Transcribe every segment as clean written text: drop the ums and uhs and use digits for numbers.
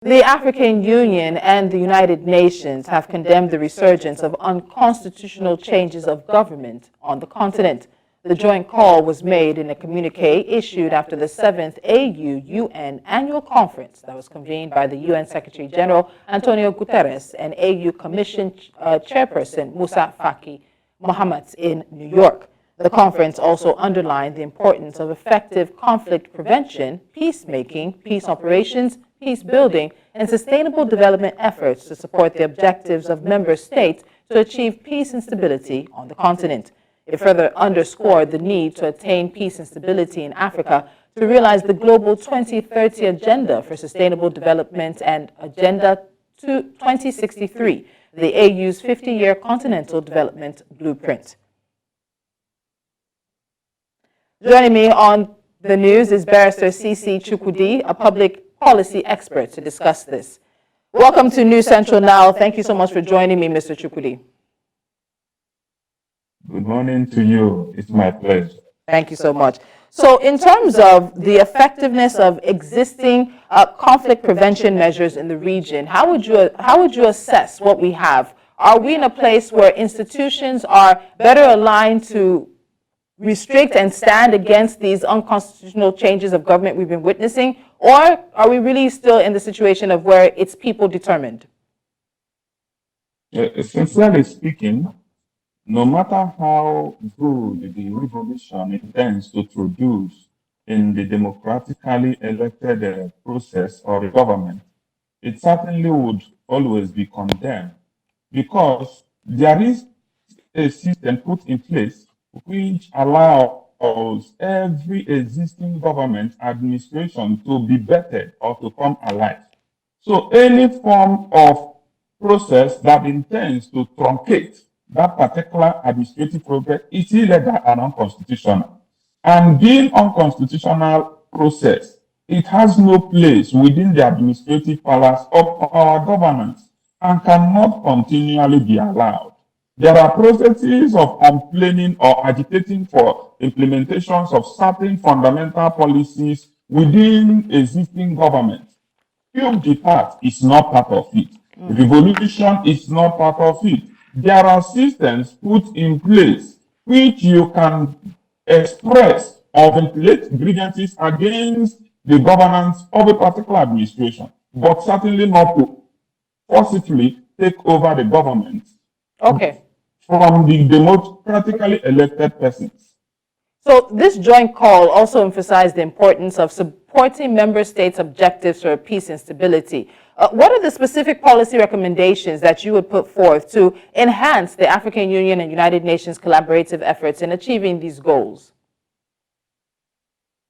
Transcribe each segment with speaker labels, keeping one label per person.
Speaker 1: The African Union and the United Nations have condemned the resurgence of unconstitutional changes of government on the continent. The joint call was made in a communique issued after the 7th AU-UN Annual Conference that was convened by the UN Secretary-General Antonio Guterres and AU Commission Chairperson Musa Faki Mohammed in New York. The conference also underlined the importance of effective conflict prevention, peacemaking, peace operations, peace building, and sustainable development efforts to support the objectives of member states to achieve peace and stability on the continent. It further underscored the need to attain peace and stability in Africa to realize the Global 2030 Agenda for Sustainable Development and Agenda 2063, the AU's 50-year Continental Development Blueprint. Joining me on the news is Barrister C.C. Chukwudi, a public policy expert, to discuss this. Welcome to News Central Now. Thank you so much for joining me, Mr. Chukwudi.
Speaker 2: Good morning to you. It's my pleasure.
Speaker 1: Thank you so much. So in terms of the effectiveness of existing conflict prevention measures in the region, how would you assess what we have? Are we in a place where institutions are better aligned to restrict and stand against these unconstitutional changes of government we've been witnessing, or are we really still in the situation of where it's people determined?
Speaker 2: Sincerely speaking, no matter how good the revolution intends to produce in the democratically elected process or the government, it certainly would always be condemned, because there is a system put in place which allows every existing government administration to be bettered or to come alive. So any form of process that intends to truncate that particular administrative progress is illegal and unconstitutional. And being unconstitutional process, it has no place within the administrative palace of our governance and cannot continually be allowed. There are processes of complaining or agitating for implementations of certain fundamental policies within existing government. Coup d'etat is not part of it. Revolution is not part of it. There are systems put in place which you can express or ventilate grievances against the governance of a particular administration, but certainly not to forcibly take over the government.
Speaker 1: Okay.
Speaker 2: From the democratically elected persons.
Speaker 1: So this joint call also emphasized the importance of supporting member states' objectives for peace and stability. What are the specific policy recommendations that you would put forth to enhance the African Union and United Nations collaborative efforts in achieving these goals?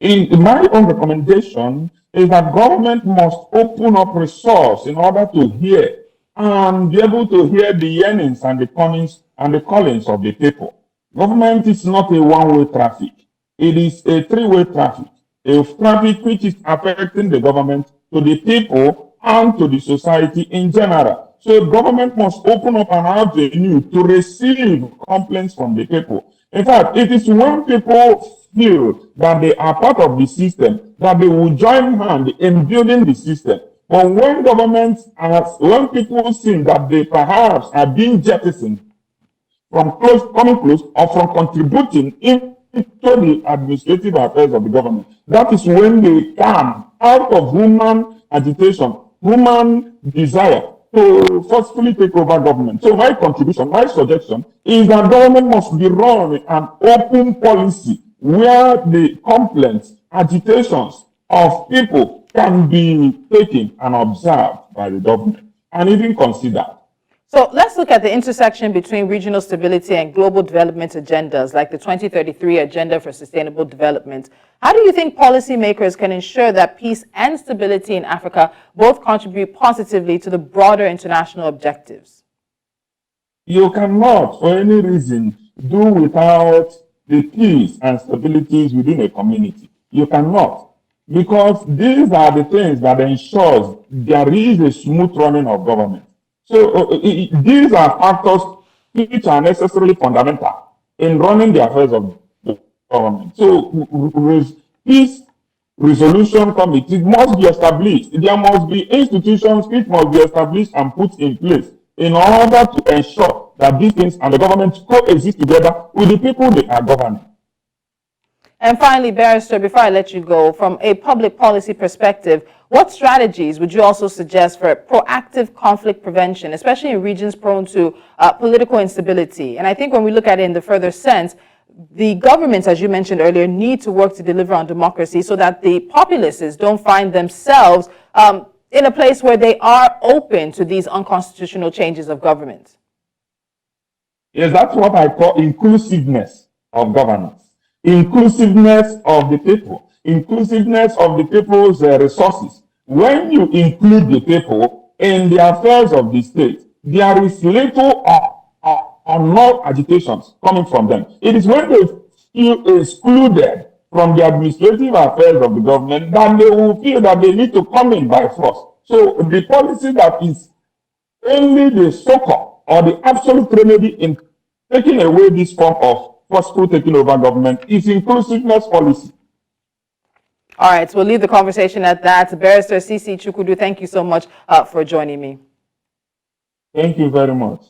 Speaker 2: In my own recommendation is that government must open up resource in order to hear and be able to hear the yearnings and the callings of the people. Government is not a one-way traffic. It is a three-way traffic. A traffic which is affecting the government, to the people, and to the society in general. So government must open up an avenue to receive complaints from the people. In fact, it is when people feel that they are part of the system that they will join hand in building the system. But when when people see that they perhaps are being jettisoned from coming close or from contributing into the administrative affairs of the government, that is when they come out of human agitation, human desire to forcefully take over government. So my contribution, my suggestion is that government must be run an open policy where the complaints, agitations of people can be taken and observed by the government and even considered.
Speaker 1: So let's look at the intersection between regional stability and global development agendas like the 2033 Agenda for Sustainable Development. How do you think policymakers can ensure that peace and stability in Africa both contribute positively to the broader international objectives?
Speaker 2: You cannot, for any reason, do without the peace and stability within a community. You cannot. Because these are the things that ensures there is a smooth running of government. So these are factors which are necessarily fundamental in running the affairs of the government. So peace resolution committees must be established. There must be institutions which must be established and put in place in order to ensure that these things and the government coexist together with the people they are governing.
Speaker 1: And finally, Barrister, before I let you go, from a public policy perspective, what strategies would you also suggest for proactive conflict prevention, especially in regions prone to political instability? And I think when we look at it in the further sense, the governments, as you mentioned earlier, need to work to deliver on democracy so that the populaces don't find themselves in a place where they are open to these unconstitutional changes of government.
Speaker 2: Yes, that's what I call inclusiveness of governance. Inclusiveness of the people, inclusiveness of the people's resources. When you include the people in the affairs of the state, there is little or no agitations coming from them. It is when they feel excluded from the administrative affairs of the government that they will feel that they need to come in by force. So the policy that is only the so-called or the absolute remedy in taking away this form of forceful taking over government is inclusiveness policy.
Speaker 1: All right, so we'll leave the conversation at that. Barrister C.C. Chukwudi, thank you so much for joining me.
Speaker 2: Thank you very much.